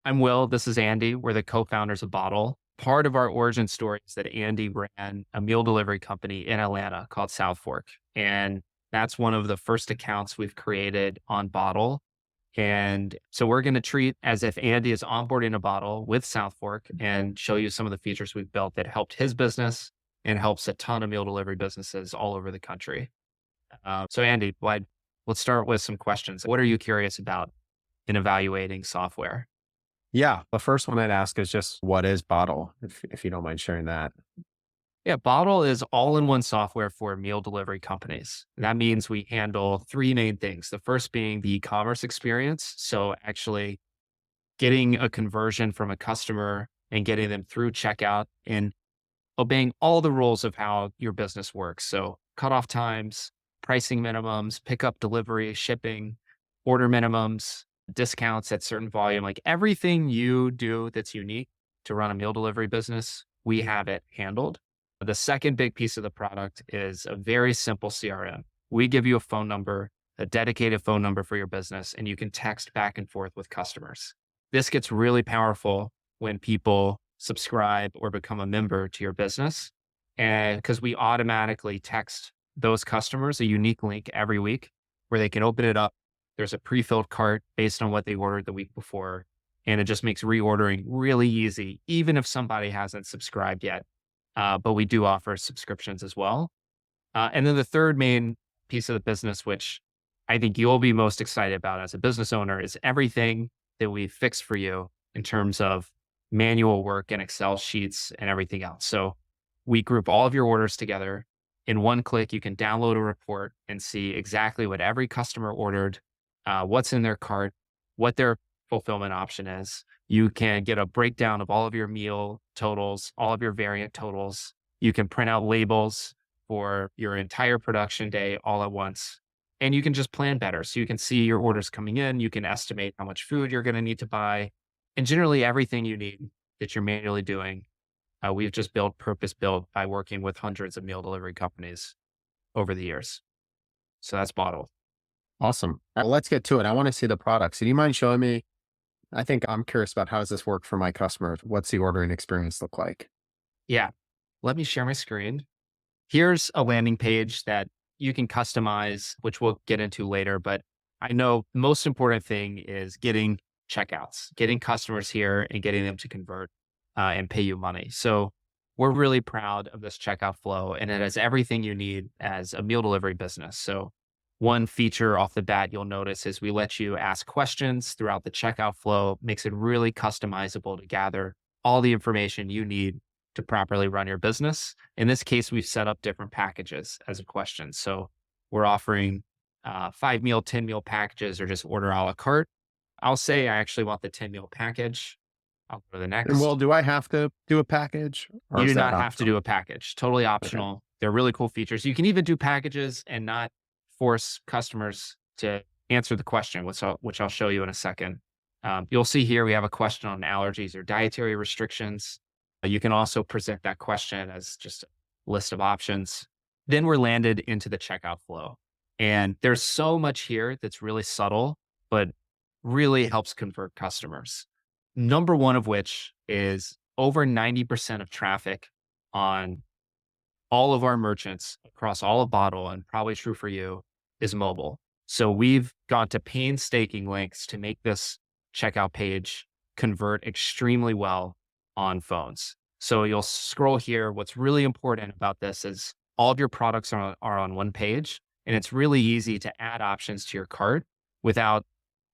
I'm Will. This is Andy. We're the co-founders of Bottle. Part of our origin story is that Andy ran a meal delivery company in Atlanta called South Fork. And that's one of the first accounts we've created on Bottle. And so we're going to treat as if Andy is onboarding a Bottle with South Fork and show you some of the features we've built that helped his business and helps a ton of meal delivery businesses all over the country. So Andy, let's start with some questions. What are you curious about in evaluating software? Yeah, the first one I'd ask is just what is Bottle, if you don't mind sharing that. Yeah, Bottle is all-in-one software for meal delivery companies. That means we handle three main things. The first being the e-commerce experience. So actually getting a conversion from a customer and getting them through checkout and obeying all the rules of how your business works. So cutoff times, pricing minimums, pickup, delivery, shipping, order minimums, discounts at certain volume, like everything you do that's unique to run a meal delivery business, we have it handled. The second big piece of the product is a very simple CRM. We give you a phone number, a dedicated phone number for your business, and you can text back and forth with customers. This gets really powerful when people subscribe or become a member to your business. And because we automatically text those customers a unique link every week where they can open it up. There's a pre-filled cart based on what they ordered the week before. And it just makes reordering really easy, even if somebody hasn't subscribed yet. But we do offer subscriptions as well. And then the third main piece of the business, which I think you'll be most excited about as a business owner, is everything that we fix for you in terms of manual work and Excel sheets and everything else. So we group all of your orders together. In one click, you can download a report and see exactly what every customer ordered, what's in their cart, what their fulfillment option is. You can get a breakdown of all of your meal totals, all of your variant totals. You can print out labels for your entire production day all at once. And you can just plan better. So you can see your orders coming in. You can estimate how much food you're going to need to buy. And generally, everything you need that you're manually doing, we've just built purpose built by working with hundreds of meal delivery companies over the years. So that's Bottle. Awesome. Let's get to it. I want to see the product. So do you mind showing me? I think I'm curious about how does this work for my customers? What's the ordering experience look like? Yeah. Let me share my screen. Here's a landing page that you can customize, which we'll get into later. But I know the most important thing is getting checkouts, getting customers here and getting them to convert and pay you money. So we're really proud of this checkout flow and it has everything you need as a meal delivery business. So one feature off the bat you'll notice is we let you ask questions throughout the checkout flow, makes it really customizable to gather all the information you need to properly run your business. In this case, we've set up different packages as a question. So we're offering 5 meal, 10 meal packages or just order a la carte. I'll say I actually want the 10 meal package. I'll go to the And well, next. do I have to do a package or You is do that not have to optional? do a package, totally Okay. optional. They're really cool features. You can even do packages and not force customers to answer the question, which I'll show you in a second. You'll see here we have a question on allergies or dietary restrictions. You can also present that question as just a list of options. Then we're landed into the checkout flow. And there's so much here that's really subtle, but really helps convert customers. Number one of which is over 90% of traffic on all of our merchants across all of Bottle, and probably true for you, is mobile. So we've gone to painstaking lengths to make this checkout page convert extremely well on phones. So you'll scroll here. What's really important about this is all of your products are on one page, and it's really easy to add options to your cart without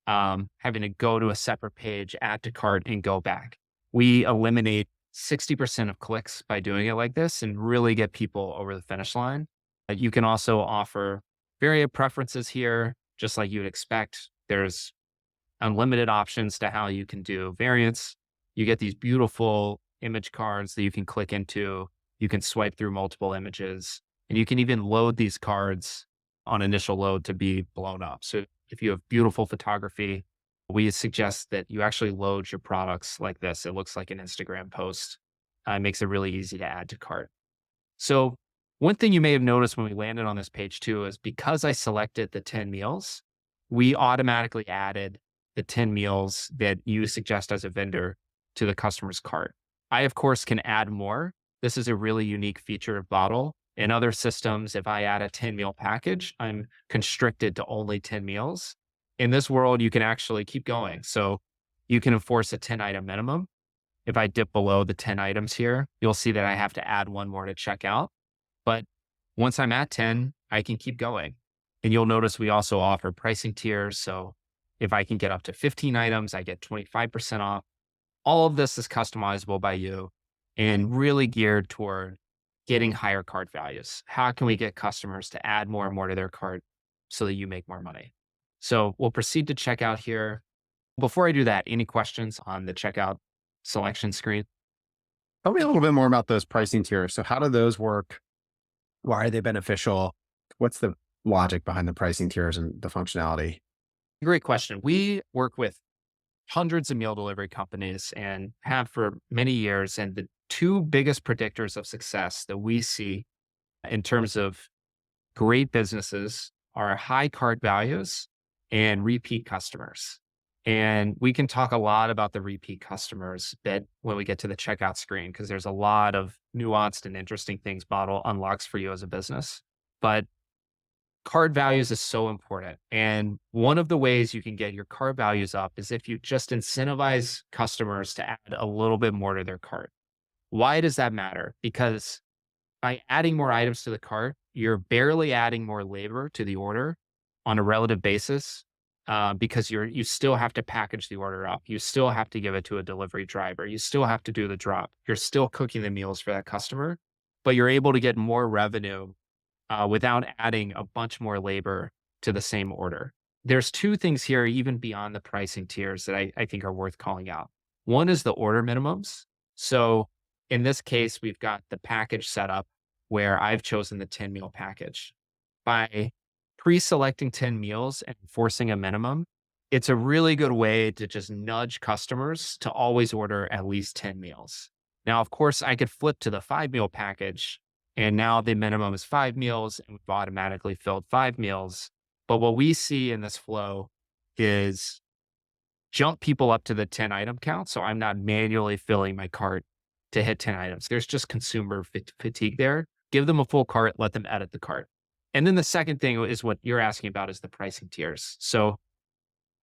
having to go to a separate page, add to cart, and go back. We eliminate 60% of clicks by doing it like this and really get people over the finish line. You can also offer various preferences here, just like you'd expect. There's unlimited options to how you can do variants. You get these beautiful image cards that you can click into. You can swipe through multiple images, and you can even load these cards on initial load to be blown up. So if you have beautiful photography, we suggest that you actually load your products like this. It looks like an Instagram post. It makes it really easy to add to cart. So one thing you may have noticed when we landed on this page too is because I selected the 10 meals, we automatically added the 10 meals that you suggest as a vendor to the customer's cart. I, of course, can add more. This is a really unique feature of Bottle. In other systems, if I add a 10 meal package, I'm constricted to only 10 meals. In this world, you can actually keep going. So you can enforce a 10 item minimum. If I dip below the 10 items here, you'll see that I have to add one more to check out. But once I'm at 10, I can keep going. And you'll notice we also offer pricing tiers. So if I can get up to 15 items, I get 25% off. All of this is customizable by you and really geared toward getting higher cart values. How can we get customers to add more and more to their cart so that you make more money? So we'll proceed to checkout here. Before I do that, any questions on the checkout selection screen? Tell me a little bit more about those pricing tiers. So how do those work? Why are they beneficial? What's the logic behind the pricing tiers and the functionality? Great question. We work with hundreds of meal delivery companies and have for many years. And the two biggest predictors of success that we see in terms of great businesses are high cart values and repeat customers. And we can talk a lot about the repeat customers that when we get to the checkout screen, because there's a lot of nuanced and interesting things Bottle unlocks for you as a business. But card values is so important. And one of the ways you can get your card values up is if you just incentivize customers to add a little bit more to their cart. Why does that matter? Because by adding more items to the cart, you're barely adding more labor to the order on a relative basis, because you still have to package the order up. You still have to give it to a delivery driver. You still have to do the drop. You're still cooking the meals for that customer, but you're able to get more revenue without adding a bunch more labor to the same order. There's two things here, even beyond the pricing tiers, that I think are worth calling out. One is the order minimums. So in this case, we've got the package set up where I've chosen the 10 meal package. By pre-selecting 10 meals and forcing a minimum, it's a really good way to just nudge customers to always order at least 10 meals. Now, of course, I could flip to the 5 meal package, and now the minimum is 5 meals, and we've automatically filled 5 meals. But what we see in this flow is jump people up to the 10 item count. So I'm not manually filling my cart to hit 10 items. There's just consumer fatigue there. Give them a full cart, let them edit the cart. And then the second thing is what you're asking about is the pricing tiers. So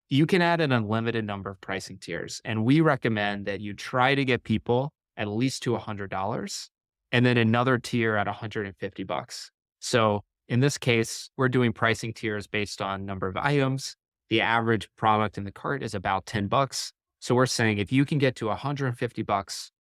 you can add an unlimited number of pricing tiers. And we recommend that you try to get people at least to $100 and then another tier at $150. So in this case, we're doing pricing tiers based on number of items. The average product in the cart is about $10. So we're saying if you can get to $150,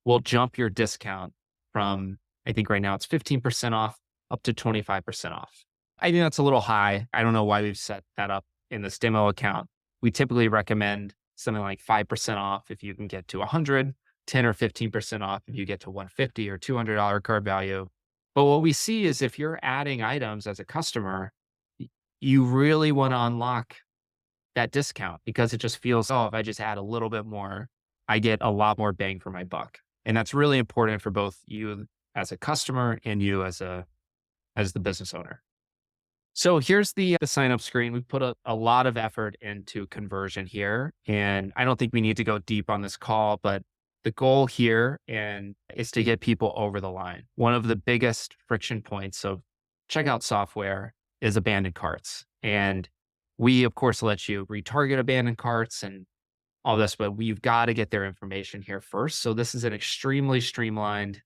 we'll jump your discount from, I think right now it's 15% off up to 25% off. I think that's a little high. I don't know why we've set that up in this demo account. We typically recommend something like 5% off if you can get to 100, 10 or 15% off if you get to 150 or $200 card value. But what we see is if you're adding items as a customer, you really want to unlock that discount because it just feels, oh, if I just add a little bit more, I get a lot more bang for my buck. And that's really important for both you as a customer and you as the business owner. So here's the sign up screen. We put a lot of effort into conversion here. And I don't think we need to go deep on this call, but the goal here is to get people over the line. One of the biggest friction points of checkout software is abandoned carts. And we, of course, let you retarget abandoned carts and all this, but we've got to get their information here first. So this is an extremely streamlined,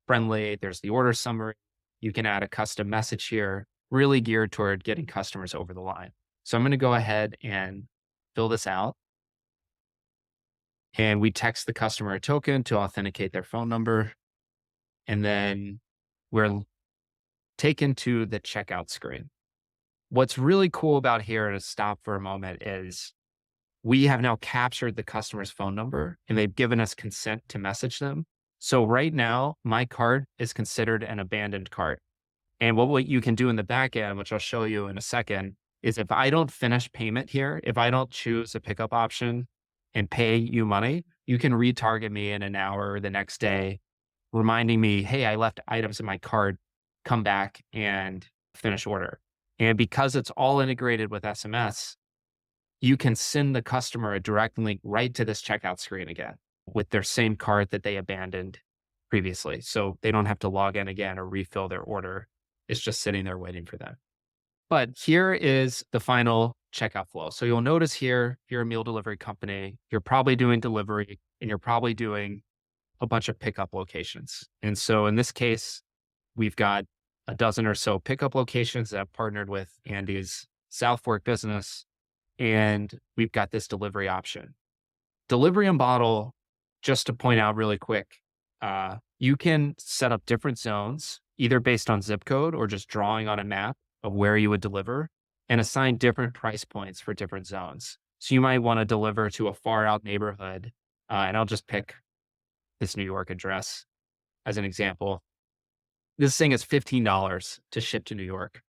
friendly. There's the order summary. You can add a custom message here, really geared toward getting customers over the line. So I'm going to go ahead and fill this out. And we text the customer a token to authenticate their phone number. And then we're taken to the checkout screen. What's really cool about here, to stop for a moment, is we have now captured the customer's phone number and they've given us consent to message them. So right now, my cart is considered an abandoned cart. And what you can do in the back end, which I'll show you in a second, is if I don't finish payment here, if I don't choose a pickup option and pay you money, you can retarget me in an hour or the next day, reminding me, hey, I left items in my cart, come back and finish order. And because it's all integrated with SMS, you can send the customer a direct link right to this checkout screen again with their same cart that they abandoned previously. So they don't have to log in again or refill their order. It's just sitting there waiting for them. But here is the final checkout flow. So you'll notice here, if you're a meal delivery company, you're probably doing delivery and you're probably doing a bunch of pickup locations. And so in this case, we've got a dozen or so pickup locations that have partnered with Andy's South Fork business. And we've got this delivery option. Delivery and bottle, just to point out really quick, you can set up different zones, either based on zip code or just drawing on a map of where you would deliver and assign different price points for different zones. So you might want to deliver to a far out neighborhood. And I'll just pick this New York address as an example. This thing is $15 to ship to New York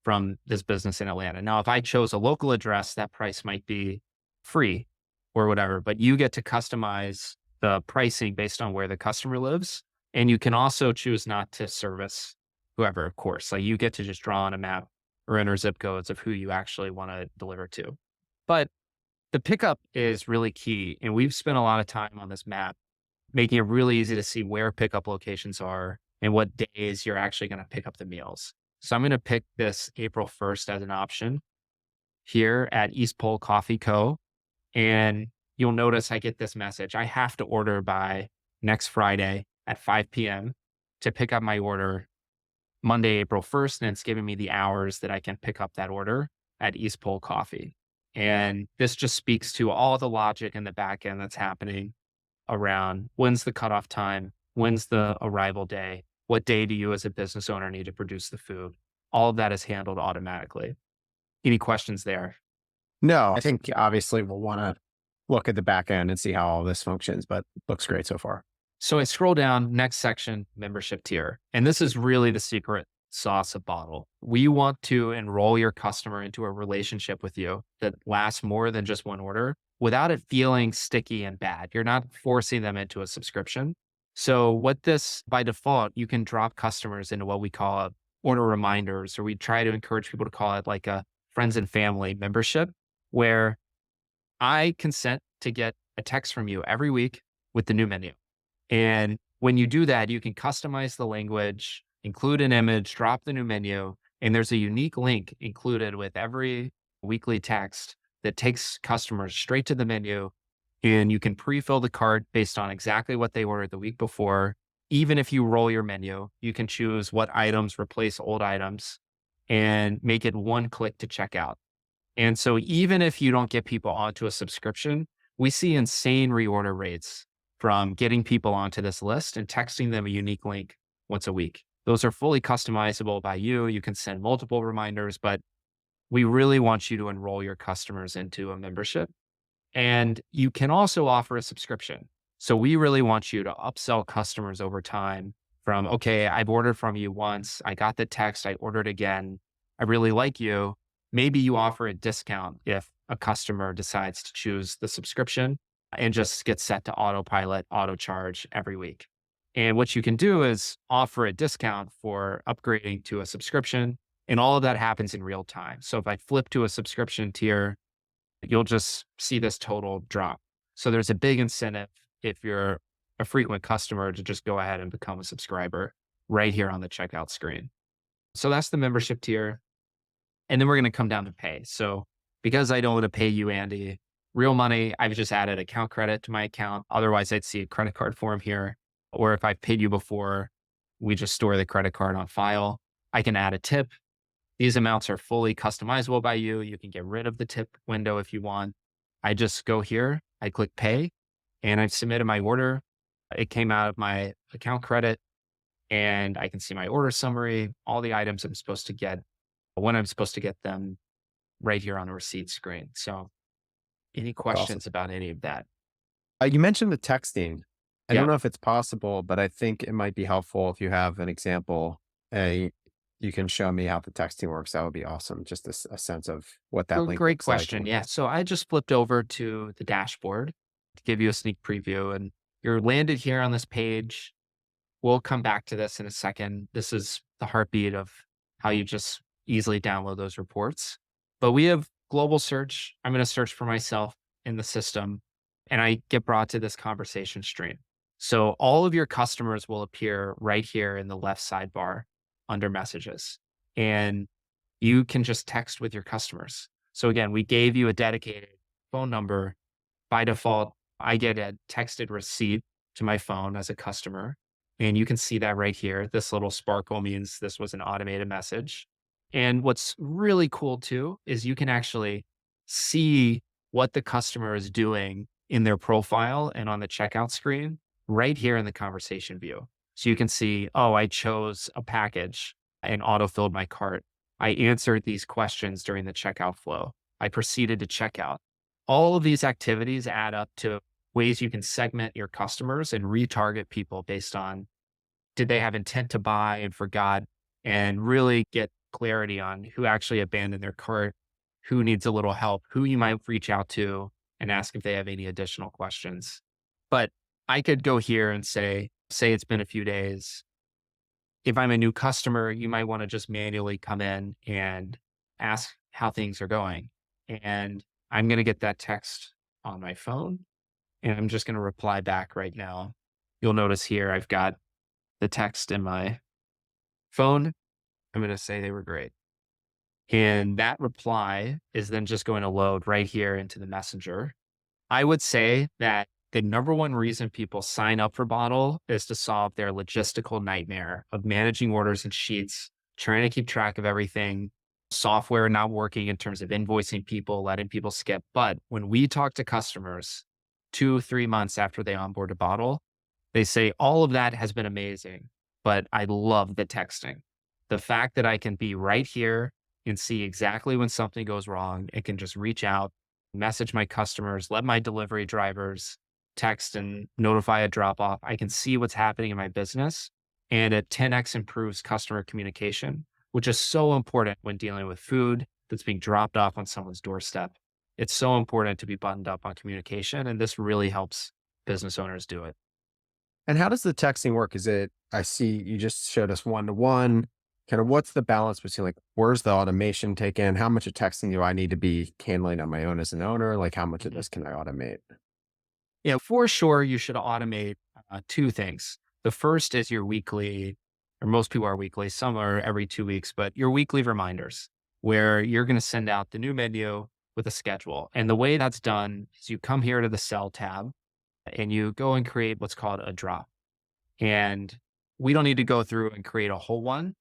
from this business in Atlanta. Now, if I chose a local address, that price might be free or whatever, but you get to customize the pricing based on where the customer lives. And you can also choose not to service whoever, of course. Like you get to just draw on a map or enter zip codes of who you actually want to deliver to. But the pickup is really key. And we've spent a lot of time on this map, making it really easy to see where pickup locations are and what days you're actually going to pick up the meals. So I'm going to pick this April 1st as an option here at East Pole Coffee Co. And you'll notice I get this message. I have to order by next Friday at 5 p.m. to pick up my order Monday, April 1st. And it's giving me the hours that I can pick up that order at East Pole Coffee. And this just speaks to all the logic in the back end that's happening around when's the cutoff time, when's the arrival day, what day do you as a business owner need to produce the food? All of that is handled automatically. Any questions there? No, I think obviously we'll want to look at the back end and see how all this functions, but looks great so far. So I scroll down, next section, membership tier. And this is really the secret sauce of Bottle. We want to enroll your customer into a relationship with you that lasts more than just one order without it feeling sticky and bad. You're not forcing them into a subscription. So what this, by default, you can drop customers into what we call order reminders, or we try to encourage people to call it like a friends and family membership, where I consent to get a text from you every week with the new menu. And when you do that, you can customize the language, include an image, drop the new menu, and there's a unique link included with every weekly text that takes customers straight to the menu. And you can pre-fill the cart based on exactly what they ordered the week before. Even if you roll your menu, you can choose what items replace old items and make it one click to check out. And so even if you don't get people onto a subscription, we see insane reorder rates from getting people onto this list and texting them a unique link once a week. Those are fully customizable by you. You can send multiple reminders, but we really want you to enroll your customers into a membership. And you can also offer a subscription. So we really want you to upsell customers over time from, okay, I've ordered from you once. I got the text. I ordered again. I really like you. Maybe you offer a discount if a customer decides to choose the subscription and just get set to autopilot, auto charge every week. And what you can do is offer a discount for upgrading to a subscription. And all of that happens in real time. So if I flip to a subscription tier, you'll just see this total drop. So there's a big incentive if you're a frequent customer to just go ahead and become a subscriber right here on the checkout screen. So that's the membership tier. And then we're going to come down to pay. So because I don't want to pay you, Andy, real money, I've just added account credit to my account. Otherwise, I'd see a credit card form here. Or if I've paid you before, we just store the credit card on file. I can add a tip. These amounts are fully customizable by you. You can get rid of the tip window if you want. I just go here, I click pay, and I've submitted my order. It came out of my account credit, and I can see my order summary, all the items I'm supposed to get, when I'm supposed to get them right here on the receipt screen. So any Awesome. questions about any of that? You mentioned the texting. I Yeah. don't know if it's possible, but I think it might be helpful if you have an example. Uh, you can show me how the texting works. That would be awesome. Just a sense of what that Well, link great looks like. question. Yeah. So I just flipped over to the dashboard to give you a sneak preview, and you're landed here on this page. We'll come back to this in a second. This is the heartbeat of how you just easily download those reports. But we have global search. I'm going to search for myself in the system and I get brought to this conversation stream. So all of your customers will appear right here in the left sidebar under messages. And you can just text with your customers. So again, we gave you a dedicated phone number. By default, I get a texted receipt to my phone as a customer. And you can see that right here. This little sparkle means this was an automated message. And what's really cool too is you can actually see what the customer is doing in their profile and on the checkout screen right here in the conversation view. So you can see, oh, I chose a package and auto-filled my cart. I answered these questions during the checkout flow. I proceeded to checkout. All of these activities add up to ways you can segment your customers and retarget people based on did they have intent to buy and forgot, and really get clarity on who actually abandoned their cart, who needs a little help, who you might reach out to and ask if they have any additional questions. But I could go here and say it's been a few days. If I'm a new customer, you might want to just manually come in and ask how things are going. And I'm going to get that text on my phone and I'm just going to reply back right now. You'll notice here I've got the text in my phone. I'm going to say they were great. And that reply is then just going to load right here into the messenger. I would say that the number one reason people sign up for Bottle is to solve their logistical nightmare of managing orders and sheets, trying to keep track of everything, software not working in terms of invoicing people, letting people skip. But when we talk to customers 2, 3 months after they onboard a Bottle, they say all of that has been amazing, but I love the texting. The fact that I can be right here and see exactly when something goes wrong and can just reach out, message my customers, let my delivery drivers text and notify a drop off. I can see what's happening in my business and it 10x improves customer communication, which is so important when dealing with food that's being dropped off on someone's doorstep. It's so important to be buttoned up on communication, and this really helps business owners do it. And how does the texting work? Is it, I see you just showed us one to one. Kind of what's the balance between like, where's the automation taken? How much of texting do I need to be handling on my own as an owner? Like, how much of Mhm. this can I automate? Yeah, for sure, you should automate two things. The first is your weekly, or most people are weekly, some are every 2 weeks, but your weekly reminders where you're going to send out the new menu with a schedule. And the way that's done is you come here to the cell tab and you go and create what's called a drop. And we don't need to go through and create a whole one.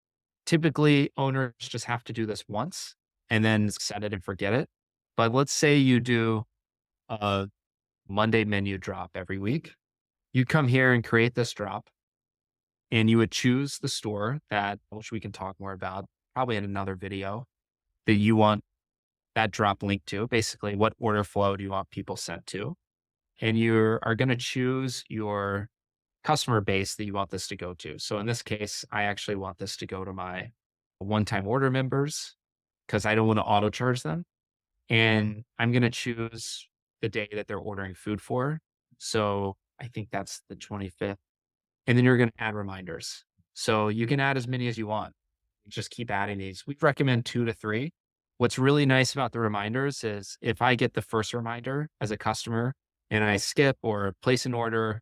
Typically, owners just have to do this once and then set it and forget it. But let's say you do a Monday menu drop every week. You come here and create this drop, and you would choose the store that, which we can talk more about probably in another video, that you want that drop linked to. Basically, what order flow do you want people sent to? And you are going to choose your customer base that you want this to go to. So in this case, I actually want this to go to my one-time order members because I don't want to auto charge them. And I'm going to choose the day that they're ordering food for. So I think that's the 25th. And then you're going to add reminders. So you can add as many as you want. Just keep adding these. We recommend 2 to 3. What's really nice about the reminders is if I get the first reminder as a customer and I skip or place an order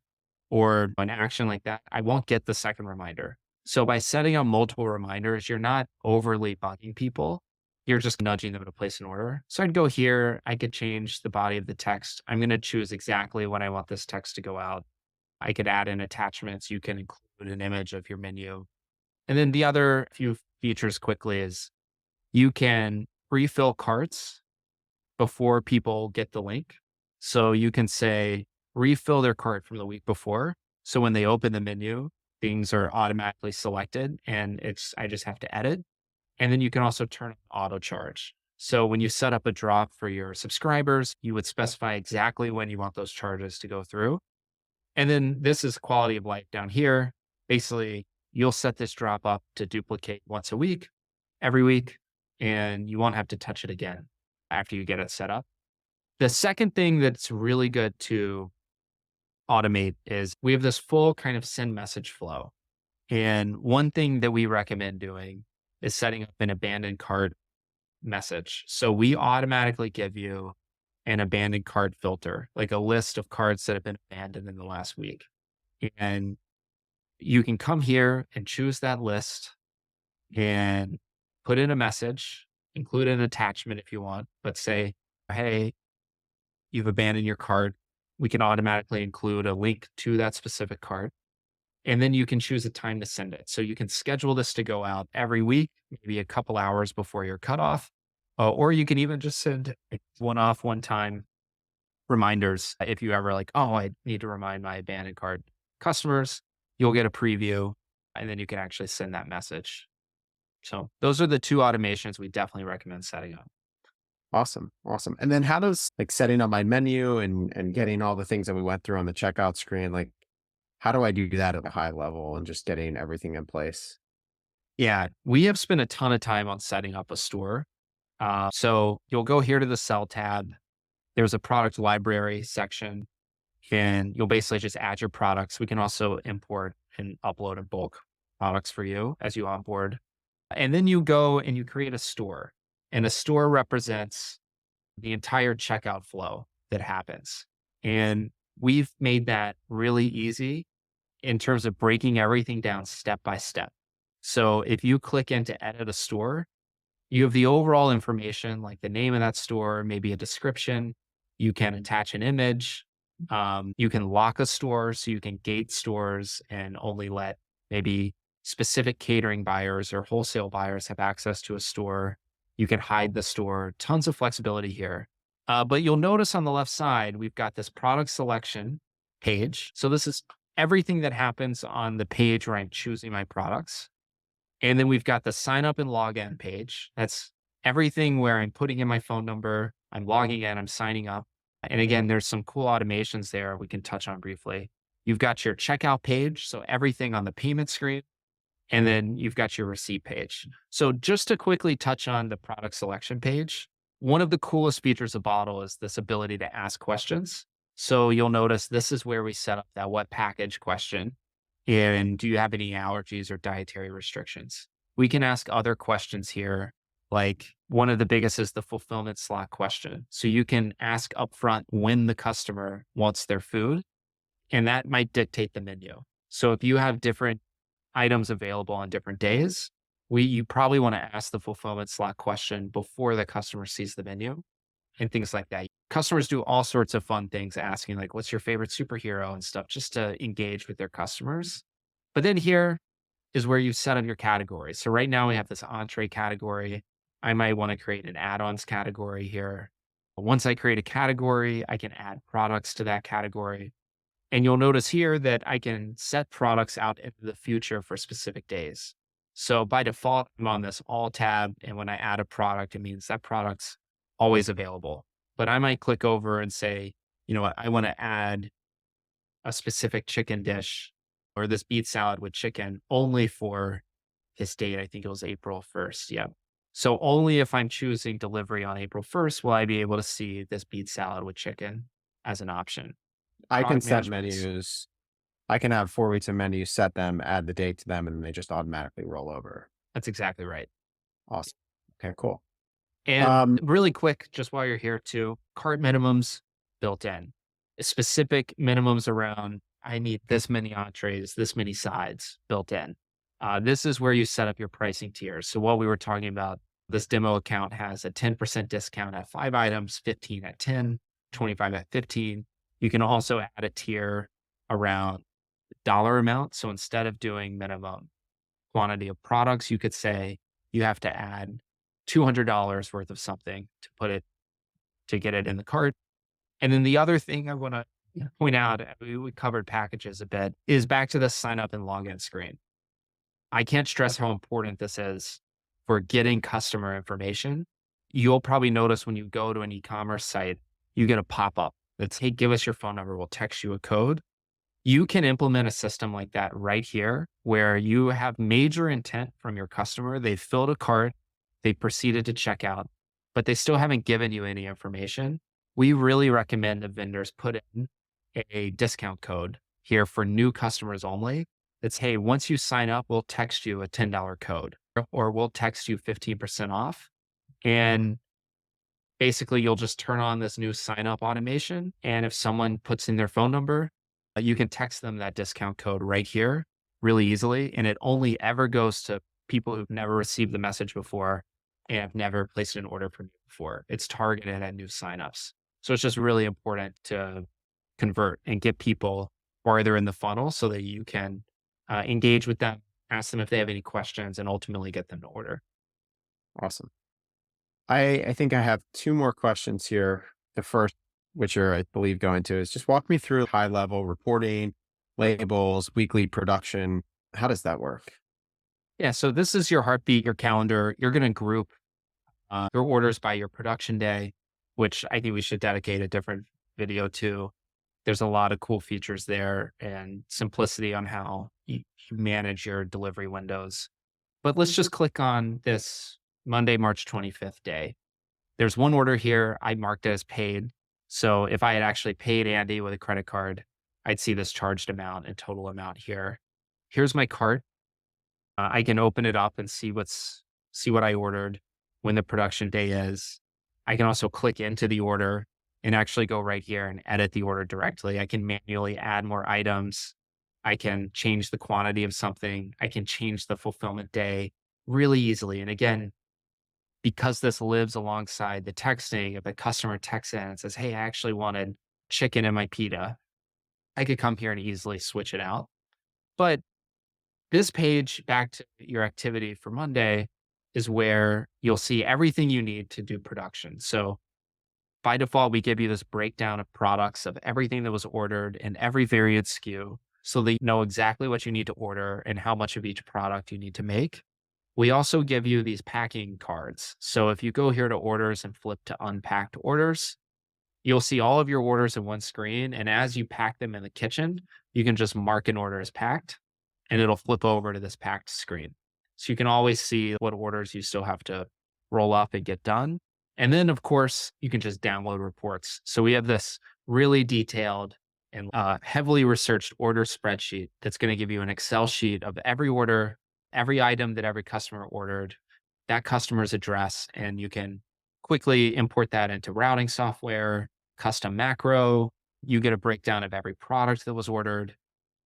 or an action like that, I won't get the second reminder. So by setting up multiple reminders, you're not overly bugging people. You're just nudging them to place an order. So I'd go here. I could change the body of the text. I'm going to choose exactly when I want this text to go out. I could add in attachments. You can include an image of your menu. And then the other few features quickly is you can pre-fill carts before people get the link. So you can say refill their cart from the week before. So when they open the menu, things are automatically selected and I just have to edit. And then you can also turn on auto charge. So when you set up a drop for your subscribers, you would specify exactly when you want those charges to go through. And then this is quality of life down here. Basically, you'll set this drop up to duplicate once a week, every week, and you won't have to touch it again after you get it set up. The second thing that's really good to automate is we have this full kind of send message flow. And one thing that we recommend doing is setting up an abandoned cart message. So we automatically give you an abandoned cart filter, like a list of carts that have been abandoned in the last week. And you can come here and choose that list and put in a message, include an attachment if you want, but say, hey, you've abandoned your cart. We can automatically include a link to that specific cart. And then you can choose a time to send it. So you can schedule this to go out every week, maybe a couple hours before your cutoff. Or you can even just send one off, one time reminders. If you ever like, oh, I need to remind my abandoned cart customers, you'll get a preview and then you can actually send that message. So those are the two automations we definitely recommend setting up. Awesome. Awesome. And then how does like setting up my menu and getting all the things that we went through on the checkout screen, like how do I do that at a high level and just getting everything in place? Yeah, we have spent a ton of time on setting up a store. So you'll go here to the sell tab. There's a product library section, and you'll basically just add your products. We can also import and upload in bulk products for you as you onboard. And then you go and you create a store. And a store represents the entire checkout flow that happens. And we've made that really easy in terms of breaking everything down step by step. So if you click in to edit a store, you have the overall information, like the name of that store, maybe a description. You can attach an image. You can lock a store so you can gate stores and only let maybe specific catering buyers or wholesale buyers have access to a store. You can hide the store, tons of flexibility here. But you'll notice on the left side, we've got this product selection page. So this is everything that happens on the page where I'm choosing my products. And then we've got the sign up and log in page. That's everything where I'm putting in my phone number, I'm logging in, I'm signing up. And again, there's some cool automations there we can touch on briefly. You've got your checkout page, so everything on the payment screen, and then you've got your receipt page. So just to quickly touch on the product selection page, one of the coolest features of Bottle is this ability to ask questions. So you'll notice this is where we set up that what package question. And do you have any allergies or dietary restrictions? We can ask other questions here. Like one of the biggest is the fulfillment slot question. So you can ask upfront when the customer wants their food, and that might dictate the menu. So if you have different items available on different days, you probably want to ask the fulfillment slot question before the customer sees the menu and things like that. Customers do all sorts of fun things asking like, what's your favorite superhero and stuff just to engage with their customers. But then here is where you set up your categories. So right now we have this entree category. I might want to create an add-ons category here. Once I create a category, I can add products to that category. And you'll notice here that I can set products out into the future for specific days. So by default, I'm on this all tab. And when I add a product, it means that product's always available. But I might click over and say, you know what, I want to add a specific chicken dish or this beet salad with chicken only for this date. I think it was April 1st. Yeah. So only if I'm choosing delivery on April 1st will I be able to see this beet salad with chicken as an option. I can Product set management. menus. I can have 4 weeks of menus, set them, add the date to them, and they just automatically roll over. That's exactly right. Awesome. Okay, cool. And Um, really quick, just while you're here too, cart minimums built in. Specific minimums around, I need this many entrees, this many sides built in. This is where you set up your pricing tiers. So what we were talking about, this demo account has a 10% discount at 5 items, 15 at 10, 25 at 15. You can also add a tier around dollar amount. So instead of doing minimum quantity of products, you could say you have to add $200 worth of something to put it to get it in the cart. And then the other thing I want to point out, we covered packages a bit, is back to the sign up and login screen. I can't stress how important this is for getting customer information. You'll probably notice when you go to an e-commerce site, you get a pop up that's, hey, give us your phone number. We'll text you a code. You can implement a system like that right here where you have major intent from your customer. They've filled a cart, they proceeded to check out, but they still haven't given you any information. We really recommend that vendors put in a discount code here for new customers only. It's, hey, once you sign up, we'll text you a $10 code or we'll text you 15% off. And basically, you'll just turn on this new sign up automation. And if someone puts in their phone number, you can text them that discount code right here really easily. And it only ever goes to people who've never received the message before and have never placed an order from you before. It's targeted at new signups. So it's just really important to convert and get people farther in the funnel so that you can engage with them, ask them if they have any questions, and ultimately get them to order. Awesome. I think I have two more questions here. The first, which you're, I believe, going to is just walk me through high level reporting, labels, weekly production. How does that work? Yeah. So this is your heartbeat, your calendar. You're going to group your orders by your production day, which I think we should dedicate a different video to. There's a lot of cool features there and simplicity on how you manage your delivery windows. But let's just click on this Monday, March 25th day. There's one order here. I marked it as paid. So if I had actually paid Andy with a credit card, I'd see this charged amount and total amount here. Here's my cart. I can open it up and see what I ordered, when the production day is. I can also click into the order and actually go right here and edit the order directly. I can manually add more items. I can change the quantity of something. I can change the fulfillment day really easily. And again, because this lives alongside the texting, if the customer texts in and says, "Hey, I actually wanted chicken in my pita," I could come here and easily switch it out. But this page, back to your activity for Monday, is where you'll see everything you need to do production. So by default, we give you this breakdown of products of everything that was ordered and every variant SKU so that you know exactly what you need to order and how much of each product you need to make. We also give you these packing cards. So if you go here to orders and flip to unpacked orders, you'll see all of your orders in one screen. And as you pack them in the kitchen, you can just mark an order as packed and it'll flip over to this packed screen. So you can always see what orders you still have to roll up and get done. And then, of course, you can just download reports. So we have this really detailed and heavily researched order spreadsheet that's going to give you an Excel sheet of every order, every item that every customer ordered, that customer's address, and you can quickly import that into routing software, custom macro. You get a breakdown of every product that was ordered.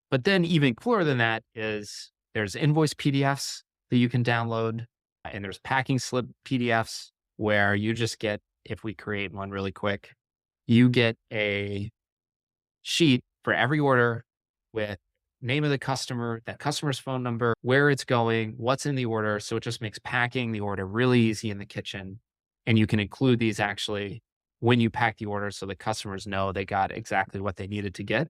But then even cooler than that is there's invoice PDFs that you can download, and there's packing slip PDFs where you just get, if we create one really quick, you get a sheet for every order with name of the customer, that customer's phone number, where it's going, what's in the order. So it just makes packing the order really easy in the kitchen. And you can include these actually when you pack the order so the customers know they got exactly what they needed to get.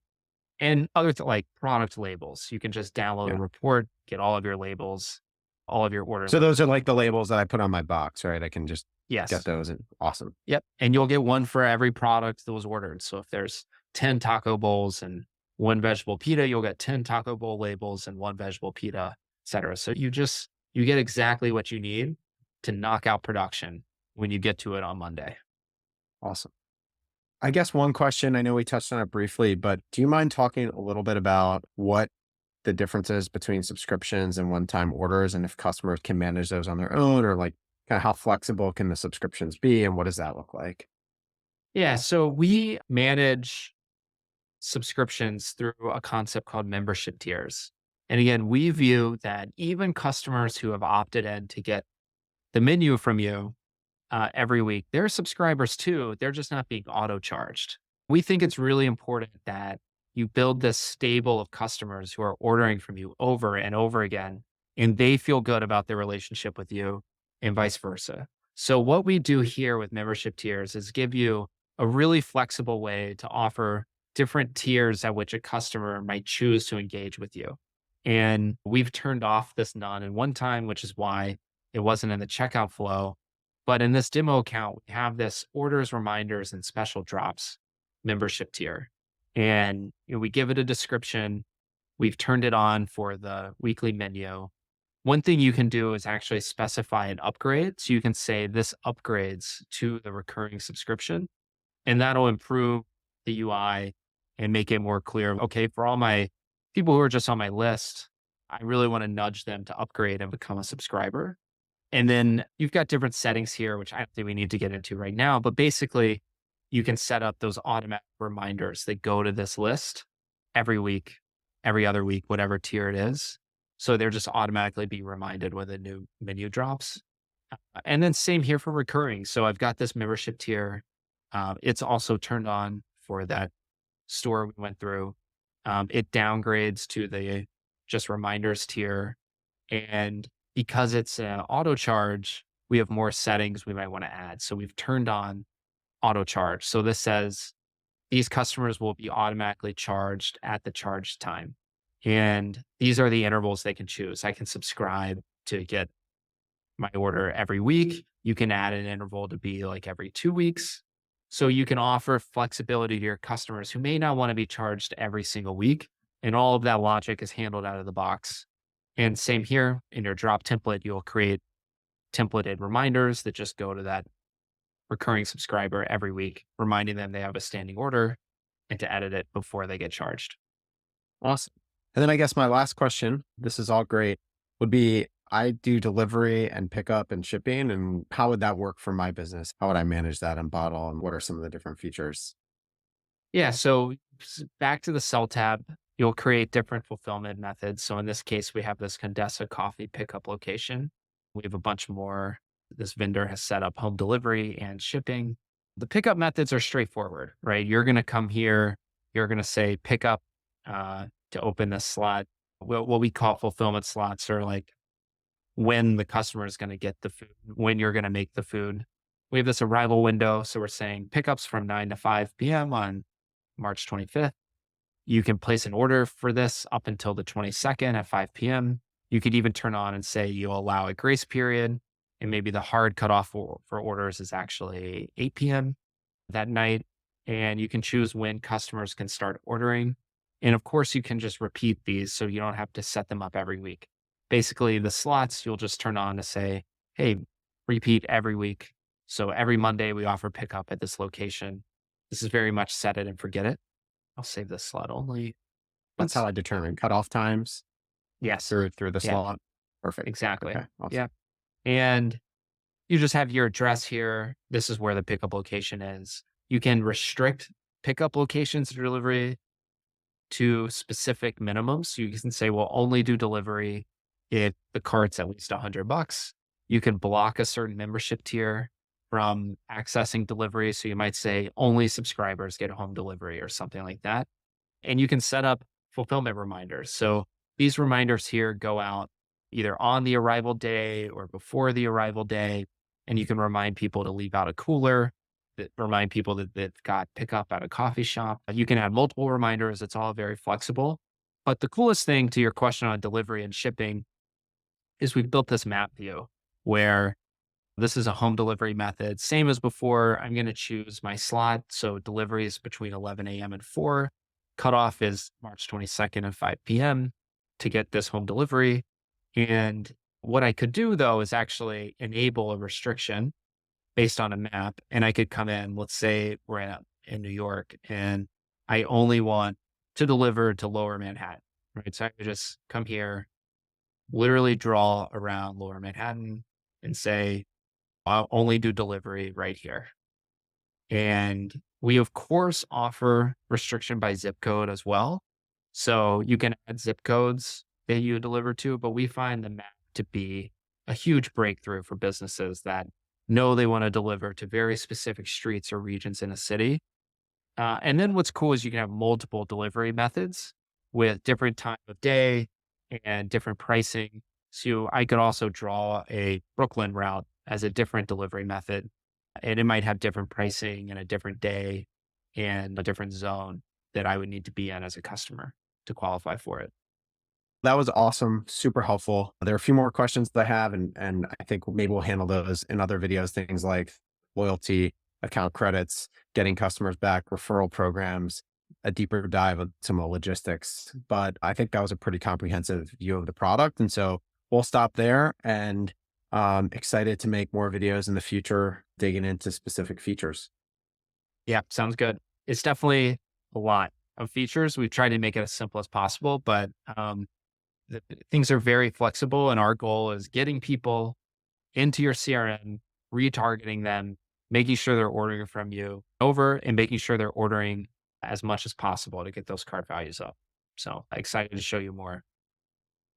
And like product labels, you can just download a Yeah. report, get all of your labels, all of your order. So those are like the labels that I put on my box, right? I can just get Yes. those and awesome. Yep. And you'll get one for every product that was ordered. So if there's 10 taco bowls and one vegetable pita, you'll get 10 taco bowl labels and one vegetable pita, et cetera. So you get exactly what you need to knock out production when you get to it on Monday. Awesome. I guess one question, I know we touched on it briefly, but do you mind talking a little bit about what the difference is between subscriptions and one-time orders and if customers can manage those on their own or like kind of how flexible can the subscriptions be and what does that look like? Yeah. So we manage subscriptions through a concept called membership tiers. And again, we view that even customers who have opted in to get the menu from you every week, they're subscribers too. They're just not being auto charged. We think it's really important that you build this stable of customers who are ordering from you over and over again, and they feel good about their relationship with you and vice versa. So, what we do here with membership tiers is give you a really flexible way to offer different tiers at which a customer might choose to engage with you. And we've turned off this none and one time, which is why it wasn't in the checkout flow. But in this demo account, we have this orders, reminders, and special drops membership tier. And we give it a description. We've turned it on for the weekly menu. One thing you can do is actually specify an upgrade. So you can say this upgrades to the recurring subscription, and that'll improve the UI and make it more clear. Okay, for all my people who are just on my list, I really want to nudge them to upgrade and become a subscriber. And then you've got different settings here, which I don't think we need to get into right now. But basically, you can set up those automatic reminders that go to this list every week, every other week, whatever tier it is. So they're just automatically be reminded when the new menu drops. And then same here for recurring. So I've got this membership tier. It's also turned on for that store we went through. It downgrades to the just reminders tier. And because it's an auto charge, we have more settings we might want to add. So we've turned on auto charge. So this says these customers will be automatically charged at the charge time. And these are the intervals they can choose. I can subscribe to get my order every week. You can add an interval to be like every 2 weeks. So you can offer flexibility to your customers who may not want to be charged every single week. And all of that logic is handled out of the box. And same here in your drop template, you'll create templated reminders that just go to that recurring subscriber every week, reminding them they have a standing order and to edit it before they get charged. Awesome. And then I guess my last question, this is all great, would be I do delivery and pickup and shipping. And how would that work for my business? How would I manage that in Bottle? And what are some of the different features? Yeah. So back to the sell tab, you'll create different fulfillment methods. So in this case, we have this Condesa coffee pickup location. We have a bunch more. This vendor has set up home delivery and shipping. The pickup methods are straightforward, right? You're going to come here, you're going to say pickup to open this slot. What we call fulfillment slots are like when the customer is going to get the food, when you're going to make the food. We have this arrival window. So we're saying pickups from 9 to 5 p.m. on March 25th. You can place an order for this up until the 22nd at 5 p.m. You could even turn on and say you'll allow a grace period. And maybe the hard cutoff for orders is actually 8 p.m. that night. And you can choose when customers can start ordering. And of course, you can just repeat these so you don't have to set them up every week. Basically, the slots you'll just turn on to say, hey, repeat every week. So every Monday, we offer pickup at this location. This is very much set it and forget it. I'll save this slot only. That's how Once. I determine cutoff times Yes. through the Yeah, slot. Perfect. exactly. Okay. Awesome. Yeah. And you just have your address here. This is where the pickup location is. You can restrict pickup locations to delivery to specific minimums. So you can say, we'll only do delivery if the cart's at least $100. You can block a certain membership tier from accessing delivery. So you might say only subscribers get home delivery or something like that. And you can set up fulfillment reminders. So these reminders here go out either on the arrival day or before the arrival day. And you can remind people to leave out a cooler, that remind people that they've got pickup at a coffee shop. You can add multiple reminders. It's all very flexible. But the coolest thing to your question on delivery and shipping is we've built this map view where this is a home delivery method. Same as before, I'm going to choose my slot. So delivery is between 11 a.m. and 4. Cutoff is March 22nd at 5 p.m. to get this home delivery. And what I could do though is actually enable a restriction based on a map. And I could come in, let's say we're in New York and I only want to deliver to Lower Manhattan, right? So I could just come here, literally draw around Lower Manhattan and say, I'll only do delivery right here. And we, of course, offer restriction by zip code as well. So you can add zip codes that you deliver to, but we find the map to be a huge breakthrough for businesses that know they want to deliver to very specific streets or regions in a city. And then what's cool is you can have multiple delivery methods with different time of day and different pricing. So I could also draw a Brooklyn route as a different delivery method, and it might have different pricing and a different day and a different zone that I would need to be in as a customer to qualify for it. That was awesome. Super helpful. There are a few more questions that I have, and I think maybe we'll handle those in other videos, things like loyalty, account credits, getting customers back, referral programs, a deeper dive of some of the logistics. But I think that was a pretty comprehensive view of the product. And so we'll stop there and excited to make more videos in the future, digging into specific features. Yeah, sounds good. It's definitely a lot of features. We've tried to make it as simple as possible, but things are very flexible. And our goal is getting people into your CRM, retargeting them, making sure they're ordering from you over and making sure they're ordering as much as possible to get those cart values up. So excited to show you more.